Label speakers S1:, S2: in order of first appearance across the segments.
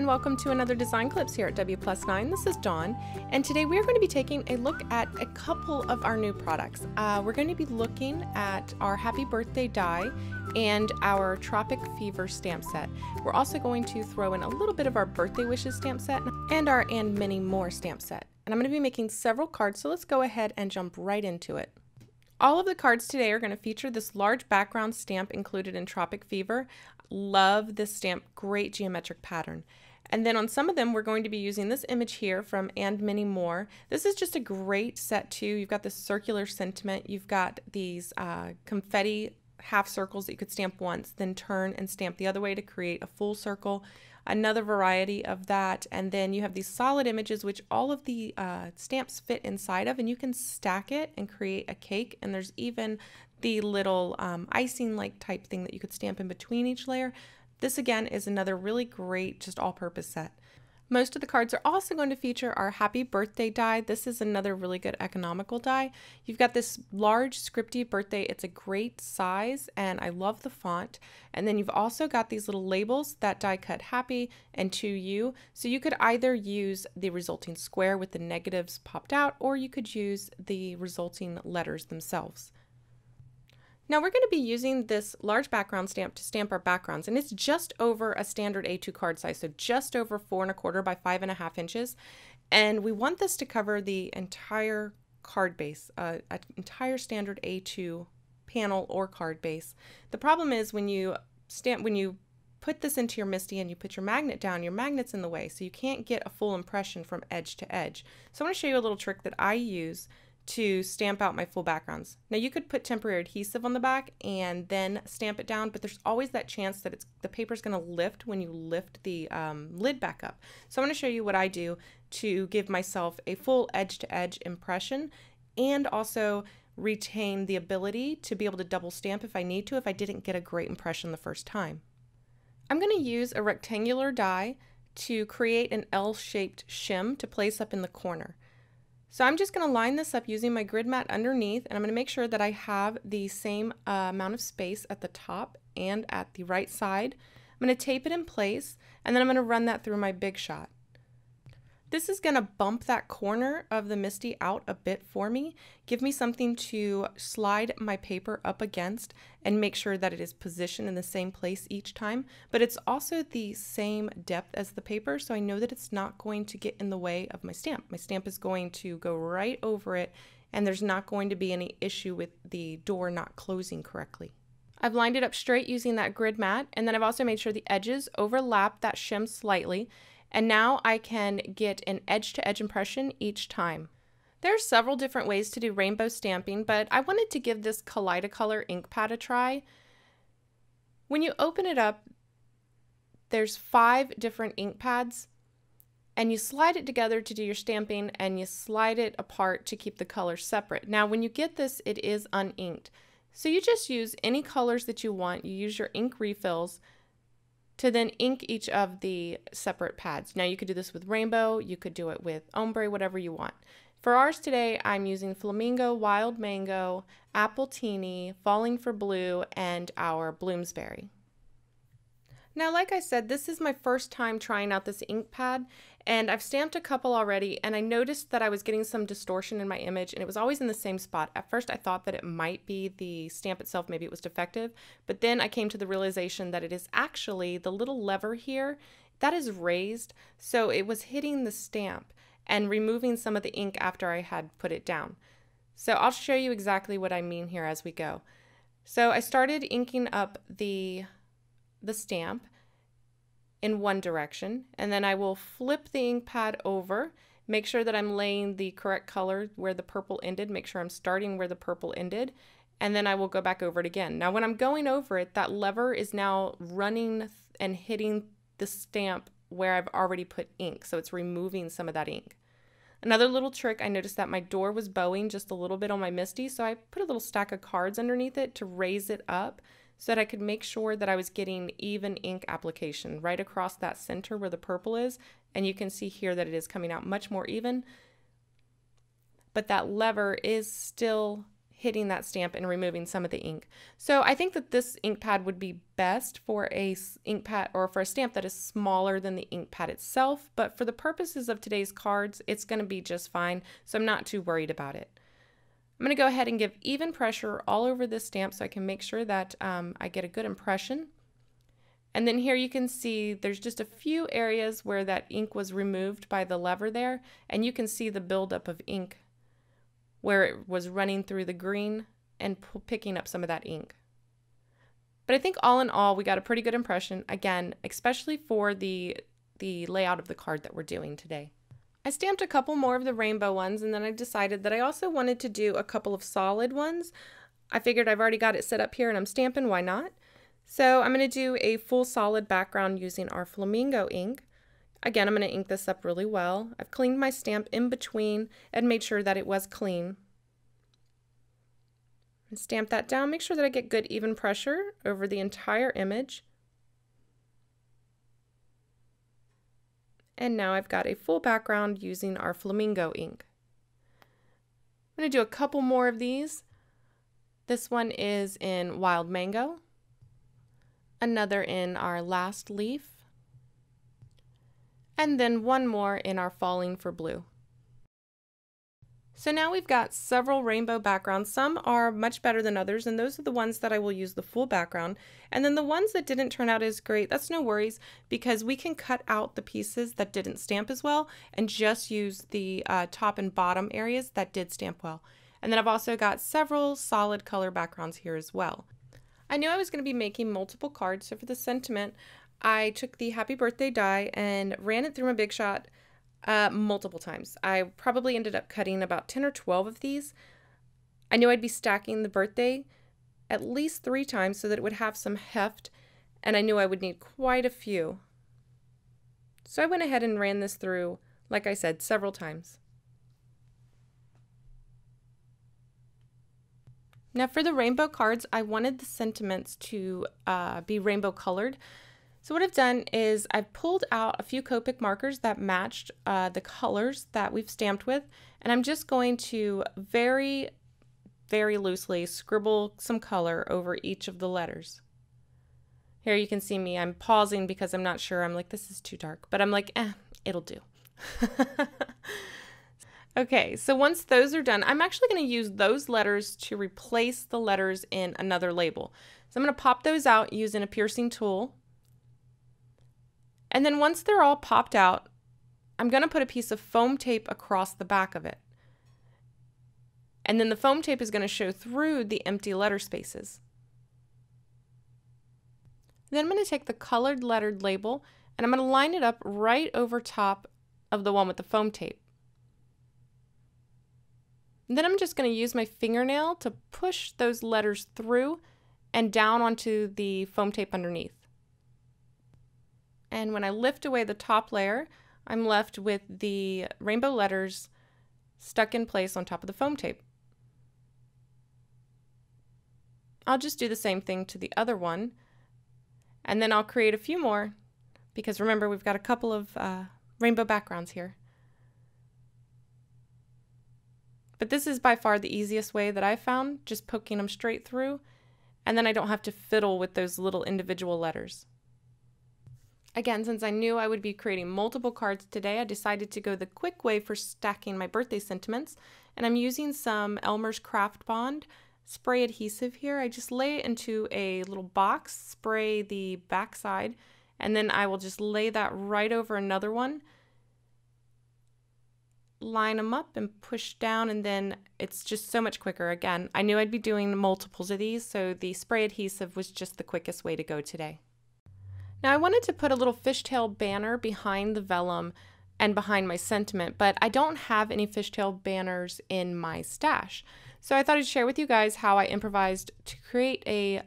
S1: and welcome to another Design Clips here at W+9. This is Dawn, and today we are going to be taking a look at a couple of our new products. We're going to be looking at our Happy Birthday die and our Tropic Fever stamp set. We're also going to throw in a little bit of our Birthday Wishes stamp set and our And Many More stamp set. And I'm going to be making several cards, so let's go ahead and jump right into it. All of the cards today are going to feature this large background stamp included in Tropic Fever. Love this stamp, great geometric pattern. And then on some of them we're going to be using this image here from And Many More. This is just a great set too. You've got this circular sentiment, you've got these confetti half circles that you could stamp once, then turn and stamp the other way to create a full circle. Another variety of that, and then you have these solid images which all of the stamps fit inside of, and you can stack it and create a cake. And there's even the little icing like type thing that you could stamp in between each layer. This again is another really great just all-purpose set. Most of the cards are also going to feature our Happy Birthday die. This is another really good economical die. You've got this large scripty birthday. It's a great size and I love the font. And then you've also got these little labels that die cut happy and to you. So you could either use the resulting square with the negatives popped out, or you could use the resulting letters themselves. Now we're going to be using this large background stamp to stamp our backgrounds, and it's just over a standard A2 card size, so just over 4 1/4 by 5.5 inches. And we want this to cover the entire card base, an entire standard A2 panel or card base. The problem is when you put this into your MISTI and you put your magnet down, your magnet's in the way, so you can't get a full impression from edge to edge. So I'm going to show you a little trick that I use to stamp out my full backgrounds. Now you could put temporary adhesive on the back and then stamp it down, but there's always that chance that the paper's going to lift when you lift the lid back up. So I'm going to show you what I do to give myself a full edge-to-edge impression and also retain the ability to be able to double stamp if I need to, if I didn't get a great impression the first time. I'm going to use a rectangular die to create an L-shaped shim to place up in the corner. So I'm just going to line this up using my grid mat underneath, and I'm going to make sure that I have the same amount of space at the top and at the right side. I'm going to tape it in place, and then I'm going to run that through my Big Shot. This is going to bump that corner of the MISTI out a bit for me, give me something to slide my paper up against and make sure that it is positioned in the same place each time, but it's also the same depth as the paper, so I know that it's not going to get in the way of my stamp. My stamp is going to go right over it, and there's not going to be any issue with the door not closing correctly. I've lined it up straight using that grid mat, and then I've also made sure the edges overlap that shim slightly. And now I can get an edge-to-edge impression each time. There are several different ways to do rainbow stamping, but I wanted to give this Kaleidacolor ink pad a try. When you open it up, there's 5 different ink pads, and you slide it together to do your stamping, and you slide it apart to keep the colors separate. Now when you get this, it is uninked. So you just use any colors that you want. You use your ink refills to then ink each of the separate pads. Now you could do this with rainbow, you could do it with ombre, whatever you want. For ours today, I'm using Flamingo, Wild Mango, Apple Teeny, Falling for Blue, and our Bloomsbury. Now, like I said, this is my first time trying out this ink pad, and I've stamped a couple already, and I noticed that I was getting some distortion in my image, and it was always in the same spot. At first, I thought that it might be the stamp itself, maybe it was defective, but then I came to the realization that it is actually the little lever here that is raised, so it was hitting the stamp and removing some of the ink after I had put it down. So I'll show you exactly what I mean here as we go. So I started inking up the stamp in one direction, and then I will flip the ink pad over, make sure that I'm laying the correct color where the purple ended, make sure I'm starting where the purple ended, and then I will go back over it again. Now when I'm going over it, that lever is now running and hitting the stamp where I've already put ink, so it's removing some of that ink. Another little trick, I noticed that my door was bowing just a little bit on my MISTI, so I put a little stack of cards underneath it to raise it up so that I could make sure that I was getting even ink application right across that center where the purple is, and you can see here that it is coming out much more even, but that lever is still hitting that stamp and removing some of the ink. So I think that this ink pad would be best for a ink pad or for a stamp that is smaller than the ink pad itself, but for the purposes of today's cards, it's going to be just fine, so I'm not too worried about it. I'm going to go ahead and give even pressure all over this stamp so I can make sure that I get a good impression. And then here you can see there's just a few areas where that ink was removed by the lever there, and you can see the buildup of ink where it was running through the green and picking up some of that ink. But I think all in all, we got a pretty good impression, again, especially for the layout of the card that we're doing today. I stamped a couple more of the rainbow ones, and then I decided that I also wanted to do a couple of solid ones. I figured I've already got it set up here and I'm stamping, why not? So I'm going to do a full solid background using our flamingo ink. Again, I'm going to ink this up really well. I've cleaned my stamp in between and made sure that it was clean. And stamp that down. Make sure that I get good even pressure over the entire image. And now I've got a full background using our flamingo ink. I'm going to do a couple more of these. This one is in Wild Mango. Another in our Last Leaf. And then one more in our Falling for Blue. So now we've got several rainbow backgrounds. Some are much better than others, and those are the ones that I will use the full background. And then the ones that didn't turn out as great, that's no worries, because we can cut out the pieces that didn't stamp as well and just use the top and bottom areas that did stamp well. And then I've also got several solid color backgrounds here as well. I knew I was going to be making multiple cards, so for the sentiment, I took the Happy Birthday die and ran it through my Big Shot multiple times. I probably ended up cutting about 10 or 12 of these. I knew I'd be stacking the birthday at least 3 times so that it would have some heft, and I knew I would need quite a few. So I went ahead and ran this through, like I said, several times. Now for the rainbow cards, I wanted the sentiments to be rainbow colored. So what I've done is I've pulled out a few Copic markers that matched the colors that we've stamped with, and I'm just going to very, very loosely scribble some color over each of the letters. Here you can see me, I'm pausing because I'm not sure. I'm like, this is too dark, but I'm like, it'll do. Okay, so once those are done, I'm actually going to use those letters to replace the letters in another label. So I'm going to pop those out using a piercing tool. And then once they're all popped out, I'm going to put a piece of foam tape across the back of it. And then the foam tape is going to show through the empty letter spaces. Then I'm going to take the colored lettered label and I'm going to line it up right over top of the one with the foam tape. And then I'm just going to use my fingernail to push those letters through and down onto the foam tape underneath. And when I lift away the top layer, I'm left with the rainbow letters stuck in place on top of the foam tape. I'll just do the same thing to the other one, and then I'll create a few more, because remember, we've got a couple of rainbow backgrounds here. But this is by far the easiest way that I found, just poking them straight through, and then I don't have to fiddle with those little individual letters. Again, since I knew I would be creating multiple cards today, I decided to go the quick way for stacking my birthday sentiments, and I'm using some Elmer's Craft Bond spray adhesive here. I just lay it into a little box, spray the back side, and then I will just lay that right over another one, line them up and push down, and then it's just so much quicker. Again, I knew I'd be doing multiples of these, so the spray adhesive was just the quickest way to go today. Now I wanted to put a little fishtail banner behind the vellum and behind my sentiment, but I don't have any fishtail banners in my stash. So I thought I'd share with you guys how I improvised to create a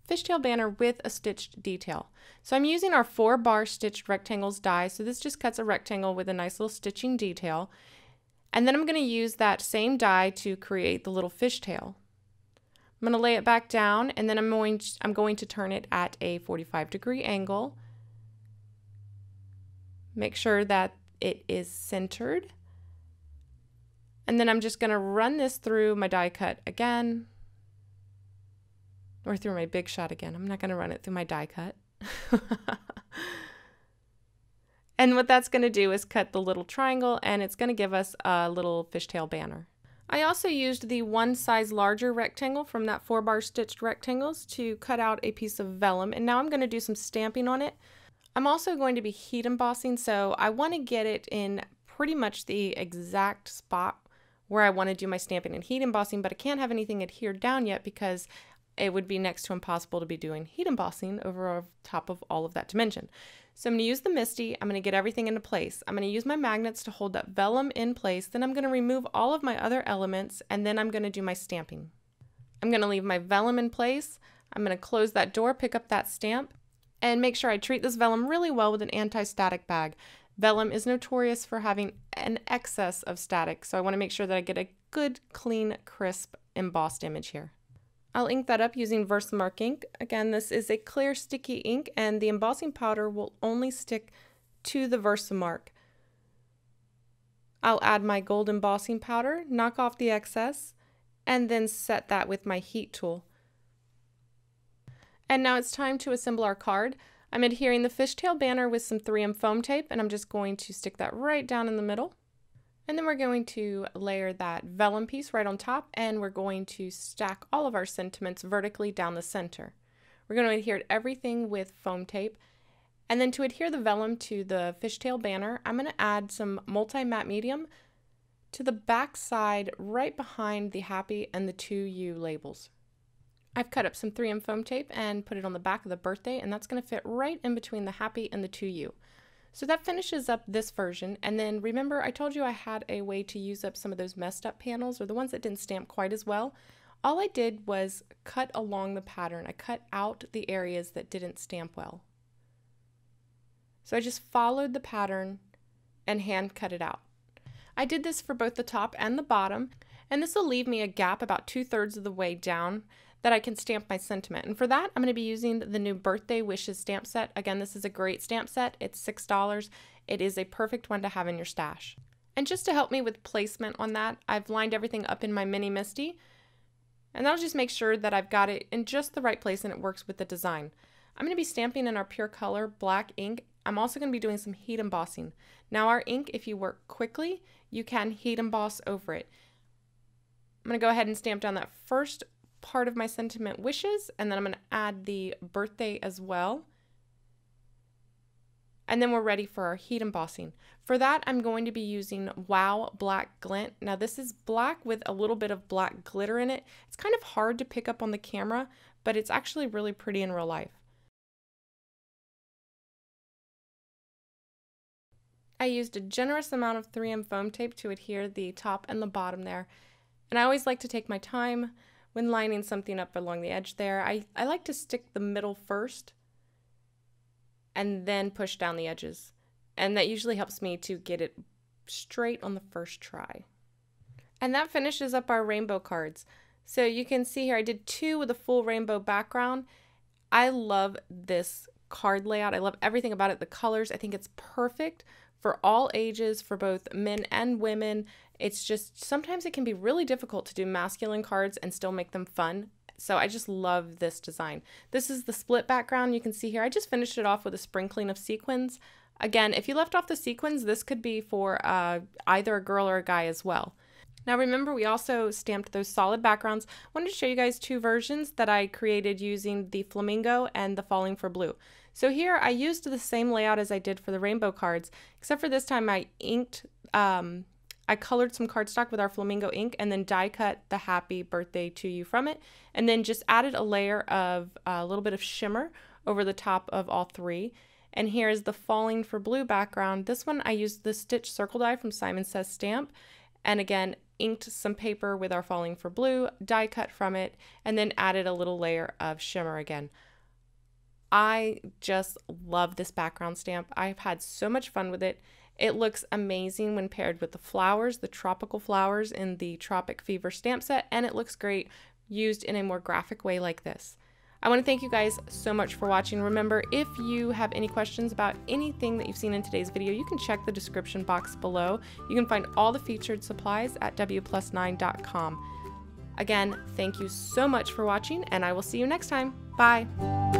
S1: fishtail banner with a stitched detail. So I'm using our 4-bar stitched rectangles die, so this just cuts a rectangle with a nice little stitching detail. And then I'm going to use that same die to create the little fishtail. I'm going to lay it back down, and then I'm going to turn it at a 45-degree angle. Make sure that it is centered. And then I'm just going to run this through my die cut again, or through my Big Shot again. I'm not going to run it through my die cut. And what that's going to do is cut the little triangle, and it's going to give us a little fishtail banner. I also used the one size larger rectangle from that 4-bar stitched rectangles to cut out a piece of vellum, and now I'm going to do some stamping on it. I'm also going to be heat embossing, so I want to get it in pretty much the exact spot where I want to do my stamping and heat embossing, but I can't have anything adhered down yet because it would be next to impossible to be doing heat embossing over top of all of that dimension. So I'm going to use the Misty. I'm going to get everything into place. I'm going to use my magnets to hold that vellum in place. Then I'm going to remove all of my other elements, and then I'm going to do my stamping. I'm going to leave my vellum in place. I'm going to close that door, pick up that stamp, and make sure I treat this vellum really well with an anti-static bag. Vellum is notorious for having an excess of static, so I want to make sure that I get a good, clean, crisp, embossed image here. I'll ink that up using Versamark ink. Again, this is a clear sticky ink, and the embossing powder will only stick to the Versamark. I'll add my gold embossing powder, knock off the excess, and then set that with my heat tool. And now it's time to assemble our card. I'm adhering the fishtail banner with some 3M foam tape, and I'm just going to stick that right down in the middle. And then we're going to layer that vellum piece right on top, and we're going to stack all of our sentiments vertically down the center. We're going to adhere everything with foam tape. And then to adhere the vellum to the fishtail banner, I'm going to add some multi-matte medium to the back side right behind the Happy and the 2U labels. I've cut up some 3M foam tape and put it on the back of the birthday, and that's going to fit right in between the Happy and the 2U. So that finishes up this version, and then remember I told you I had a way to use up some of those messed up panels, or the ones that didn't stamp quite as well. All I did was cut along the pattern. I cut out the areas that didn't stamp well. So I just followed the pattern and hand cut it out. I did this for both the top and the bottom, and this will leave me a gap about 2/3 of the way down that I can stamp my sentiment. And for that, I'm going to be using the new Birthday Wishes stamp set. Again, this is a great stamp set. It's $6. It is a perfect one to have in your stash. And just to help me with placement on that, I've lined everything up in my mini Misty, and that'll just make sure that I've got it in just the right place and it works with the design. I'm going to be stamping in our pure color black ink. I'm also going to be doing some heat embossing. Now our ink, if you work quickly, you can heat emboss over it. I'm going to go ahead and stamp down that first part of my sentiment wishes, and then I'm going to add the birthday as well. And then we're ready for our heat embossing. For that, I'm going to be using Wow Black Glint. Now this is black with a little bit of black glitter in it. It's kind of hard to pick up on the camera, but it's actually really pretty in real life. I used a generous amount of 3M foam tape to adhere the top and the bottom there. And I always like to take my time when lining something up along the edge there. I like to stick the middle first and then push down the edges. And that usually helps me to get it straight on the first try. And that finishes up our rainbow cards. So you can see here I did 2 with a full rainbow background. I love this card layout. I love everything about it. The colors, I think it's perfect for all ages, for both men and women. It's just, sometimes it can be really difficult to do masculine cards and still make them fun. So I just love this design. This is the split background you can see here. I just finished it off with a sprinkling of sequins. Again, if you left off the sequins, this could be for either a girl or a guy as well. Now remember, we also stamped those solid backgrounds. I wanted to show you guys 2 versions that I created using the Flamingo and the Falling for Blue. So here I used the same layout as I did for the rainbow cards, except for this time I inked, I colored some cardstock with our Flamingo ink and then die cut the Happy Birthday to You from it, and then just added a layer of a little bit of shimmer over the top of all 3. And here's the Falling for Blue background. This one I used the Stitch Circle die from Simon Says Stamp, and again inked some paper with our Falling for Blue, die cut from it, and then added a little layer of shimmer again. I just love this background stamp. I've had so much fun with it. It looks amazing when paired with the flowers, the tropical flowers in the Tropic Fever stamp set, and it looks great used in a more graphic way like this. I want to thank you guys so much for watching. Remember, if you have any questions about anything that you've seen in today's video, you can check the description box below. You can find all the featured supplies at wplus9.com. Again, thank you so much for watching, and I will see you next time. Bye!